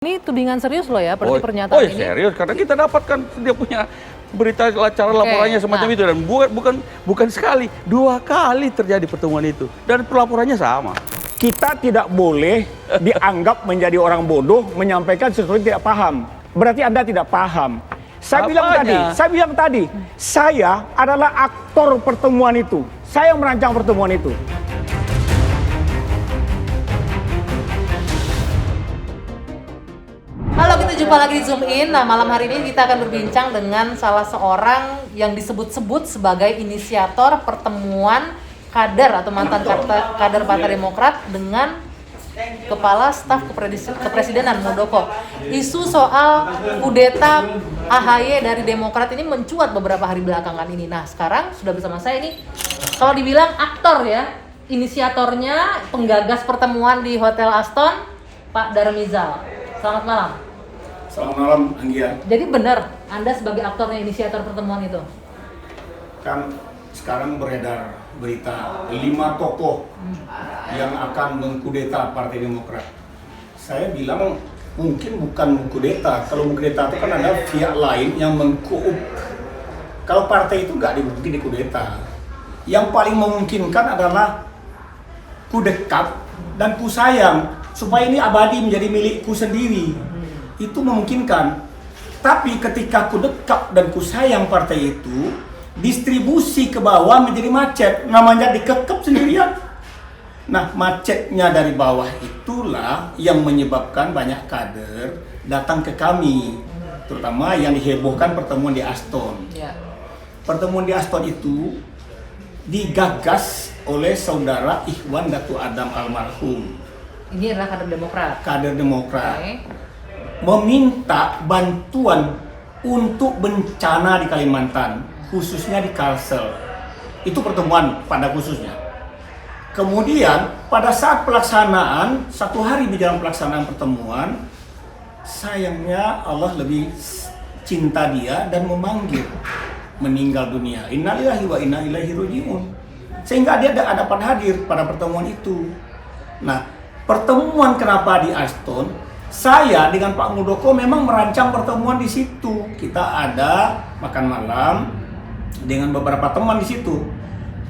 Ini tudingan serius loh ya, berarti pernyataan oh, ini. serius, karena kita dapatkan dia punya berita cara laporannya semacam itu, dan bukan sekali, 2 kali terjadi pertemuan itu, dan pelaporannya sama. Kita tidak boleh dianggap menjadi orang bodoh menyampaikan sesuatu yang tidak paham. Berarti Anda tidak paham. Saya bilang tadi, saya adalah aktor pertemuan itu. Saya yang merancang pertemuan itu. Halo, kita jumpa lagi di Zoom In. Nah, malam hari ini kita akan berbincang dengan salah seorang yang disebut-sebut sebagai inisiator pertemuan kader atau mantan kader Partai Demokrat dengan Kepala Staf Kepresidenan Muldoko. Isu soal kudeta AHY dari Demokrat ini mencuat beberapa hari belakangan ini. Nah, sekarang sudah bersama saya ini, kalau dibilang aktor ya, inisiatornya, penggagas pertemuan di Hotel Aston, Pak Darmizal. Selamat malam. Selamat malam, Anggia. Jadi benar Anda sebagai aktornya, inisiator pertemuan itu? Kan sekarang beredar berita 5 tokoh yang akan mengkudeta Partai Demokrat. Saya bilang mungkin bukan mengkudeta. Kalau mengkudeta itu kan ada pihak lain yang mengkuup. Kalau partai itu nggak mungkin dikudeta. Yang paling memungkinkan adalah ku dekat dan ku sayang supaya ini abadi menjadi milikku sendiri. Itu memungkinkan. Tapi ketika ku dekat dan ku sayang partai itu, distribusi ke bawah menjadi macet, namanya dikekep sendirian. Nah, macetnya dari bawah itulah yang menyebabkan banyak kader datang ke kami, terutama yang dihebohkan pertemuan di Aston. Ya. Pertemuan di Aston itu digagas oleh saudara Ikhwan Datu Adam almarhum. Ini adalah kader Demokrat. Kader Demokrat. Okay. Meminta bantuan untuk bencana di Kalimantan, khususnya di Kalsel. Itu pertemuan pada khususnya. Kemudian pada saat pelaksanaan, 1 hari menjelang pelaksanaan pertemuan, sayangnya Allah lebih cinta dia dan memanggil meninggal dunia. Innalillahi wa inna ilaihi raji'un. Sehingga dia tidak dapat hadir pada pertemuan itu. Nah, pertemuan kenapa di Aston? Saya dengan Pak Muldoko memang merancang pertemuan di situ. Kita ada makan malam dengan beberapa teman di situ.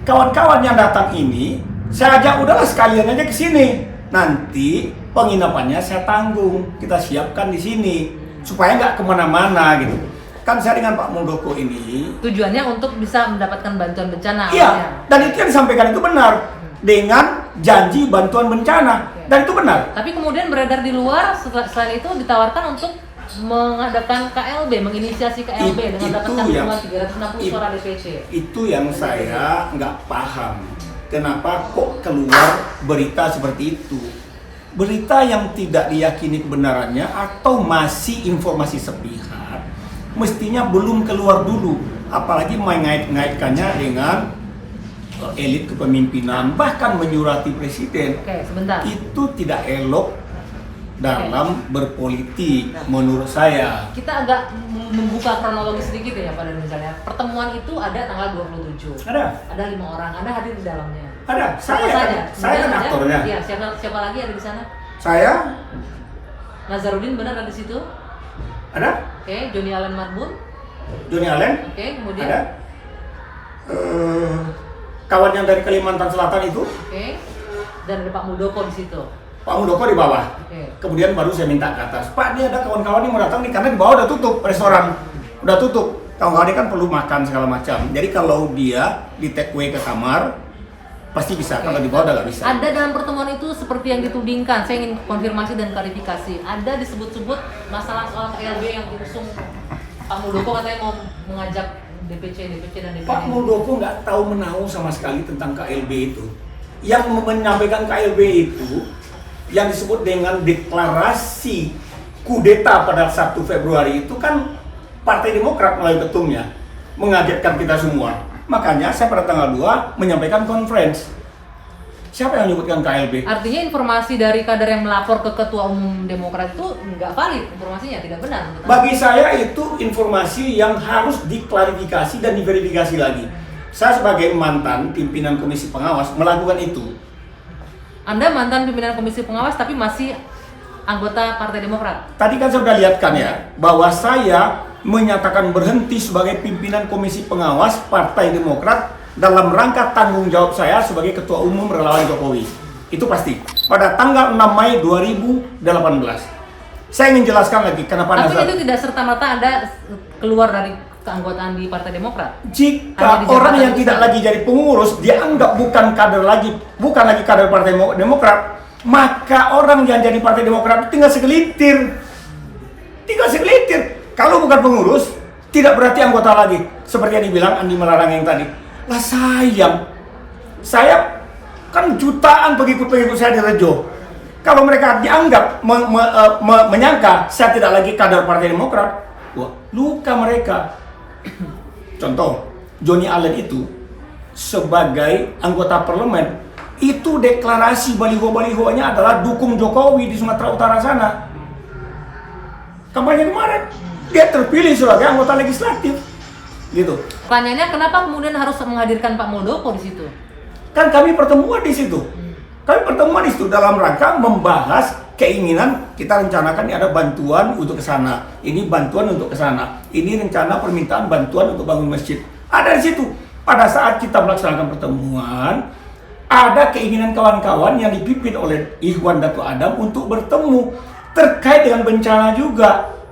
Kawan-kawan yang datang ini, saya ajak udahlah sekalian aja ke sini. Nanti penginapannya saya tanggung. Kita siapkan di sini supaya nggak kemana-mana gitu. Kan saya dengan Pak Muldoko ini Tujuannya untuk bisa mendapatkan bantuan bencana. iya, dan itu yang disampaikan itu benar. Dengan janji bantuan bencana. Dan itu benar. Tapi kemudian beredar di luar, selain itu ditawarkan untuk mengadakan KLB, menginisiasi KLB dengan mendapatkan dukungan 360 suara DPC. Itu yang saya nggak paham. Kenapa kok keluar berita seperti itu? Berita yang tidak diyakini kebenarannya atau masih informasi sepihak, mestinya belum keluar dulu. Apalagi mengait-ngaitkannya dengan elit kepemimpinan, bahkan menyurati presiden. Oke, sebentar. Itu tidak elok dalam berpolitik menurut saya. Kita agak membuka kronologi sedikit ya Pak Darmizal. Pertemuan itu ada tanggal 27. Ada 5 orang. Anda hadir di dalamnya. Ada. Saya kan aktornya. Iya, siapa lagi ada di sana? Saya. Nazarudin benar ada di situ? Ada. Oke, Johnny Allen Marbun. Johnny Allen. Oke, kemudian Ada. Kawan yang dari Kalimantan Selatan itu. Oke. Dan ada Pak Muldoko di situ. Pak Muldoko di bawah. Oke. Kemudian baru saya minta ke atas. Pak, ini ada kawan-kawan yang mau datang nih karena di bawah udah tutup restoran. Udah tutup. Kawan-kawan ini kan perlu makan segala macam. Jadi kalau dia di take away ke kamar pasti bisa. Oke. Kalau di bawah udah nggak bisa. Ada dalam pertemuan itu seperti yang ditudingkan. Saya ingin konfirmasi dan klarifikasi. Ada disebut-sebut masalah soal KLB yang diusung Pak Muldoko, katanya mau mengajak DPC dan DPD. Pak Muldoko nggak tahu menahu sama sekali tentang KLB itu. Yang menyampaikan KLB itu yang disebut dengan deklarasi kudeta pada 1 Februari itu kan Partai Demokrat melalui ketumnya mengagetkan kita semua. Makanya saya pada tanggal 2 menyampaikan conference. Siapa yang menyebutkan KLB? Artinya informasi dari kader yang melapor ke Ketua Umum Demokrat itu nggak valid, informasinya tidak benar. Bagi saya itu informasi yang harus diklarifikasi dan diverifikasi lagi. Saya sebagai mantan pimpinan Komisi Pengawas melakukan itu. Anda mantan pimpinan Komisi Pengawas tapi masih anggota Partai Demokrat. Tadi kan saya sudah lihatkan ya, bahwa saya menyatakan berhenti sebagai pimpinan Komisi Pengawas Partai Demokrat dalam rangka tanggung jawab saya sebagai Ketua Umum Relawan Jokowi. Itu pasti. Pada tanggal 6 Mei 2018. Saya ingin jelaskan lagi kenapa Tapi Nazar. itu tidak serta-merta Anda keluar dari keanggotaan di Partai Demokrat. Jika Hanya orang dijabatan yang tidak besar. lagi jadi pengurus dianggap bukan lagi kader Partai Demokrat, maka orang yang jadi Partai Demokrat tinggal segelintir. Kalau bukan pengurus, tidak berarti anggota lagi. Seperti yang dibilang Andi Malarang yang tadi. Lah sayang, saya kan jutaan pengikut-pengikut saya di Rejo. Kalau mereka dianggap menyangka saya tidak lagi kader Partai Demokrat, wah, luka mereka. Contoh, Johnny Allen itu sebagai anggota parlemen itu deklarasi baliho-balihonya adalah dukung Jokowi di Sumatera Utara sana. Kampanye kemarin dia terpilih sebagai anggota legislatif, gitu. Pertanyaannya kenapa kemudian harus menghadirkan Pak Muldoko di situ? Kan kami pertemuan di situ. Dalam rangka membahas keinginan kita rencanakan ini ada bantuan untuk ke sana. Ini bantuan untuk ke sana. Ini rencana permintaan bantuan untuk bangun masjid. Ada di situ. Pada saat kita melaksanakan pertemuan, ada keinginan kawan-kawan yang dipimpin oleh Ikhwan Dato' Adam untuk bertemu terkait dengan bencana juga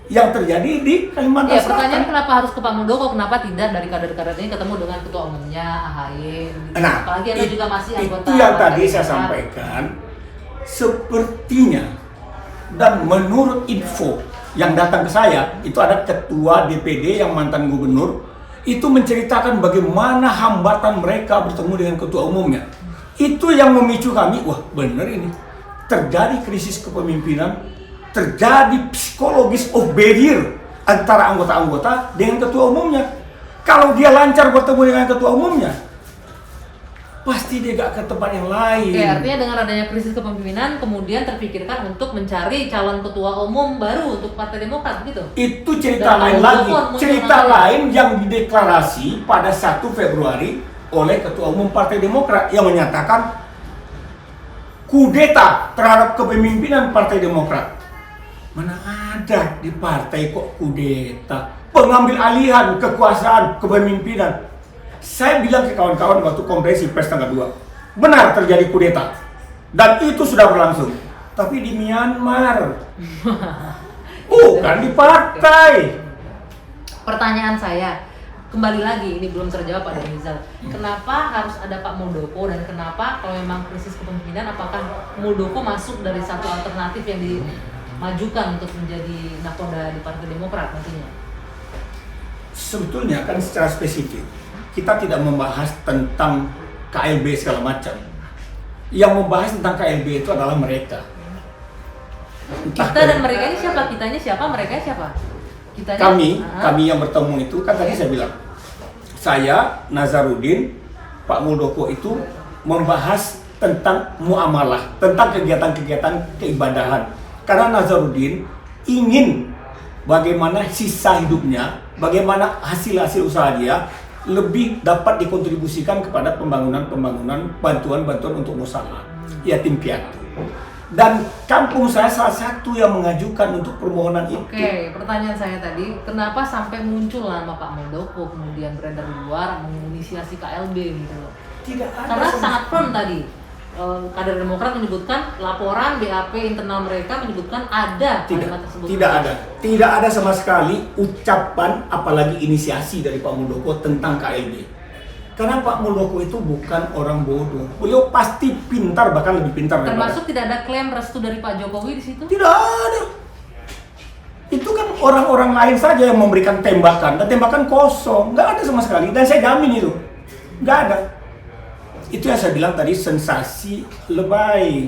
yang terjadi di Kalimantan Ya, Selatan. pertanyaan kenapa harus ke Pak Muldoko? Kenapa tidak dari kader-kader ini ketemu dengan ketua umumnya AHY? Nah, Apalagi Anda juga masih anggota. itu yang Partai tadi saya Demokrat. sampaikan. Sepertinya dan menurut info yang datang ke saya, itu ada ketua DPD yang mantan gubernur itu menceritakan bagaimana hambatan mereka bertemu dengan ketua umumnya. Itu yang memicu kami, wah benar ini. Terjadi krisis kepemimpinan, terjadi psikologis of barrier antara anggota-anggota dengan ketua umumnya. Kalau dia lancar bertemu dengan ketua umumnya, pasti dia gak ke tempat yang lain. Oke, artinya dengan adanya krisis kepemimpinan, kemudian terpikirkan untuk mencari calon ketua umum baru untuk Partai Demokrat, gitu? Itu cerita Dan lain Muldoko lagi. muncul Cerita namanya. lain yang dideklarasi pada 1 Februari oleh Ketua Umum Partai Demokrat yang menyatakan kudeta terhadap kepemimpinan Partai Demokrat. Mana ada di partai kok kudeta? Pengambil alihan kekuasaan kepemimpinan. Saya bilang ke kawan-kawan waktu konferensi pers tanggal 2, benar terjadi kudeta. Dan itu sudah berlangsung. Tapi di Myanmar. Bukan di partai. Pertanyaan saya, kembali lagi, ini belum terjawab Pak Danizal. Kenapa harus ada Pak Muldoko dan kenapa kalau memang krisis kepemimpinan, apakah Muldoko masuk dari satu alternatif yang dimajukan untuk menjadi nakoda di Partai Demokrat nantinya? Sebetulnya kan secara spesifik kita tidak membahas tentang KLB segala macam. Yang membahas tentang KLB itu adalah mereka. Entah Kita dan mereka ini siapa? Kitanya siapa? Mereka siapa? Kitanya, kami yang bertemu itu kan tadi saya bilang, saya Nazarudin, Pak Muldoko itu membahas tentang muamalah, tentang kegiatan-kegiatan keibadahan. Karena Nazarudin ingin bagaimana sisa hidupnya, bagaimana hasil-hasil usaha dia lebih dapat dikontribusikan kepada pembangunan bantuan-bantuan untuk musalah yatim piatu. Dan kampung saya salah satu yang mengajukan untuk permohonan itu. Oke, pertanyaan saya tadi, kenapa sampai muncul nama Pak Muldoko kemudian beredar di luar menginisiasi KLB gitu loh? Tidak ada Karena sama sangat firm tadi. Kader Demokrat menyebutkan laporan BAP internal mereka menyebutkan ada kalimat tersebut. Tidak ada sama sekali ucapan apalagi inisiasi dari Pak Muldoko tentang KLB. Karena Pak Muldoko itu bukan orang bodoh. Beliau pasti pintar, bahkan lebih pintar daripada. Termasuk tidak ada klaim restu dari Pak Jokowi di situ? Tidak ada. Itu kan orang-orang lain saja yang memberikan tembakan, dan tembakan kosong, nggak ada sama sekali. Dan saya jamin itu, nggak ada. Itu yang saya bilang tadi, sensasi lebay.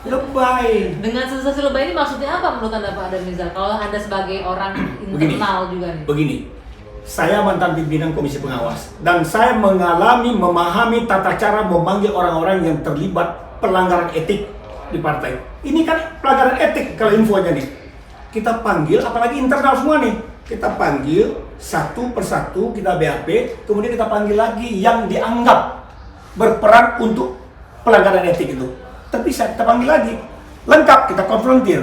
Lebay. Dengan sensasi lebay ini maksudnya apa menurut Anda Pak Danizal? Kalau Anda sebagai orang internal juga nih. Begini, saya mantan pimpinan Komisi Pengawas dan saya memahami tata cara memanggil orang-orang yang terlibat pelanggaran etik di partai. Ini kan pelanggaran etik kalau infonya nih. Kita panggil, apalagi internal semua nih. Kita panggil satu persatu, kita BAP, kemudian kita panggil lagi yang dianggap berperan untuk pelanggaran etik itu. Terpisah, kita panggil lagi. lengkap kita konfrontir.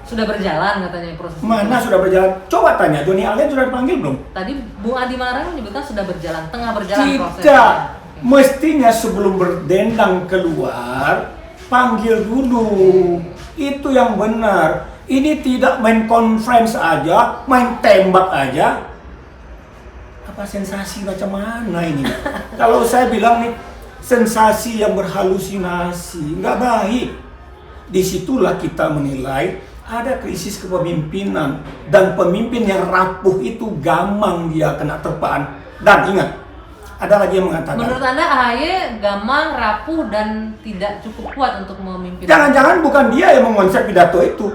Sudah berjalan katanya proses Mana itu. sudah berjalan? Coba tanya Johnny Allen sudah dipanggil belum? Tadi Bung Adi Malarang menyebutkan sudah berjalan, tengah berjalan prosesnya. Tidak. Mestinya sebelum berdendang keluar, panggil dulu. Itu yang benar. Ini tidak main conference aja, main tembak aja. Apa sensasi macam mana ini? Kalau saya bilang nih, sensasi yang berhalusinasi, nggak baik. Disitulah kita menilai ada krisis kepemimpinan. Dan pemimpin yang rapuh itu gamang dia kena terpaan. Dan ingat, ada lagi yang mengatakan, Menurut Anda AHY gamang, rapuh, dan tidak cukup kuat untuk memimpin? jangan-jangan bukan dia yang mengonsep pidato itu.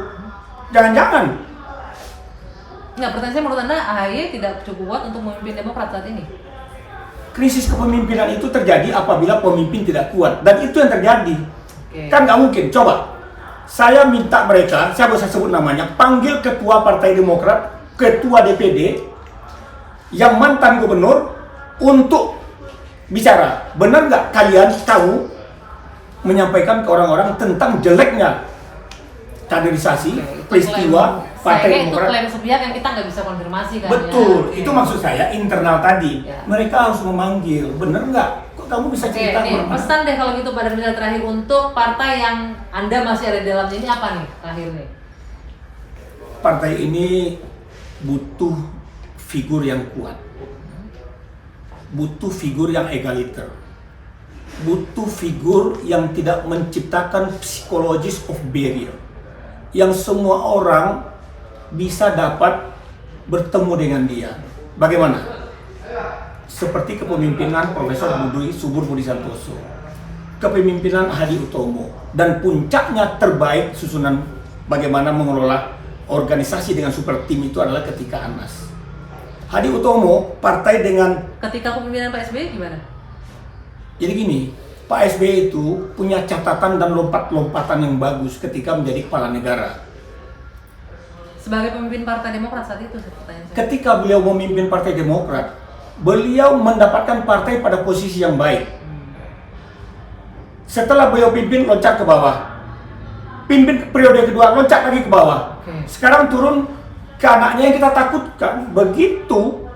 Jangan-jangan. Nggak, pertanyaan saya, menurut Anda AHY tidak cukup kuat untuk memimpin Demokrat saat ini? Krisis kepemimpinan itu terjadi apabila pemimpin tidak kuat. Dan itu yang terjadi. Oke. Kan nggak mungkin. Coba, saya minta mereka, saya bisa sebut namanya, panggil ketua Partai Demokrat, ketua DPD, yang mantan gubernur, untuk bicara. Benar nggak kalian tahu menyampaikan ke orang-orang tentang jeleknya kaderisasi, peristiwa Partai Itu Demokrat? klaim sepihak yang kita nggak bisa konfirmasi kan? Betul, ya? itu maksud saya internal tadi. Ya. Mereka harus memanggil, bener nggak? Kok kamu bisa Oke, cerita nih, kemana-mana? pesan deh kalau gitu pada menit terakhir untuk partai yang Anda masih ada di dalamnya ini apa nih terakhir nih? Partai ini butuh figur yang kuat, butuh figur yang egaliter, butuh figur yang tidak menciptakan psikologis of barrier, yang semua orang bisa dapat bertemu dengan dia. Bagaimana? Seperti kepemimpinan Profesor Subur Budi Santoso, kepemimpinan Hadi Utomo, dan puncaknya terbaik susunan bagaimana mengelola organisasi dengan super tim itu adalah ketika Anas. Hadi Utomo, partai dengan... Ketika kepemimpinan Pak SBY gimana? Jadi gini, Pak SBY itu punya catatan dan lompat-lompatan yang bagus ketika menjadi kepala negara. Sebagai pemimpin Partai Demokrat saat itu, pertanyaan saya. Ketika beliau memimpin Partai Demokrat, beliau mendapatkan partai pada posisi yang baik. Setelah beliau pimpin, loncat ke bawah. Pimpin periode kedua, loncat lagi ke bawah. Oke. Sekarang turun ke anaknya yang kita takutkan. Begitu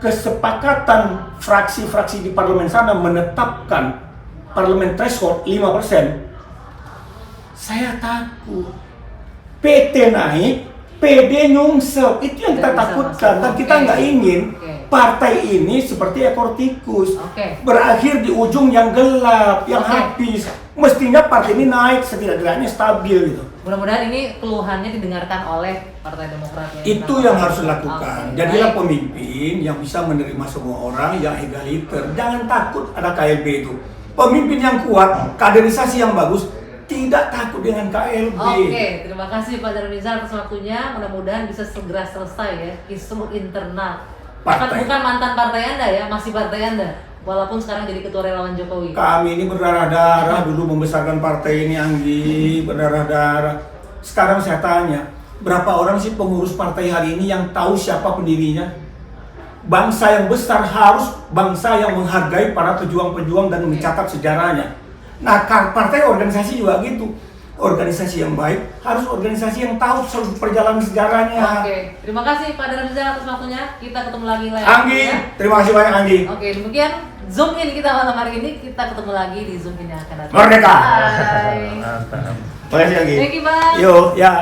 kesepakatan fraksi-fraksi di parlemen sana menetapkan parlemen threshold 5%, saya takut. PT naik, PD nyungsep. Itu yang kita Tidak bisa takutkan. masuk. Dan kita Oke. nggak ingin Oke. partai ini seperti ekor tikus. Oke. Berakhir di ujung yang gelap, yang Oke. habis. Mestinya partai ini naik, setidak-tidaknya stabil gitu. Mudah-mudahan ini keluhannya didengarkan oleh Partai Demokrat ya. Itu yang harus dilakukan. Oke, Jadilah baik. pemimpin yang bisa menerima semua orang, yang egaliter. Jangan takut ada KLB itu. Pemimpin yang kuat, kaderisasi yang bagus, tidak takut dengan KLB. Oke, terima kasih Pak Darmizal atas waktunya. Mudah-mudahan bisa segera selesai ya isu internal. Partai. Bukan mantan partai Anda ya, masih partai Anda. Walaupun sekarang jadi ketua relawan Jokowi. Kami ini berdarah-darah dulu membesarkan partai ini, Anggi, berdarah-darah. Sekarang saya tanya, berapa orang sih pengurus partai hari ini yang tahu siapa pendirinya? Bangsa yang besar harus bangsa yang menghargai para pejuang-pejuang dan mencatat sejarahnya. Nah, partai organisasi juga gitu. Organisasi yang baik harus organisasi yang tahu perjalanan sejarahnya. Oke, terima kasih Pak Darmizal atas waktunya. Kita ketemu lagi lain Anggi, ya. terima kasih banyak Anggi. Oke, demikian Zoom in kita malam hari ini. Kita ketemu lagi di Zoom in yang akan datang. Merdeka. Bye. Terima kasih Anggi. Thank you, Bang. Yuk, ya.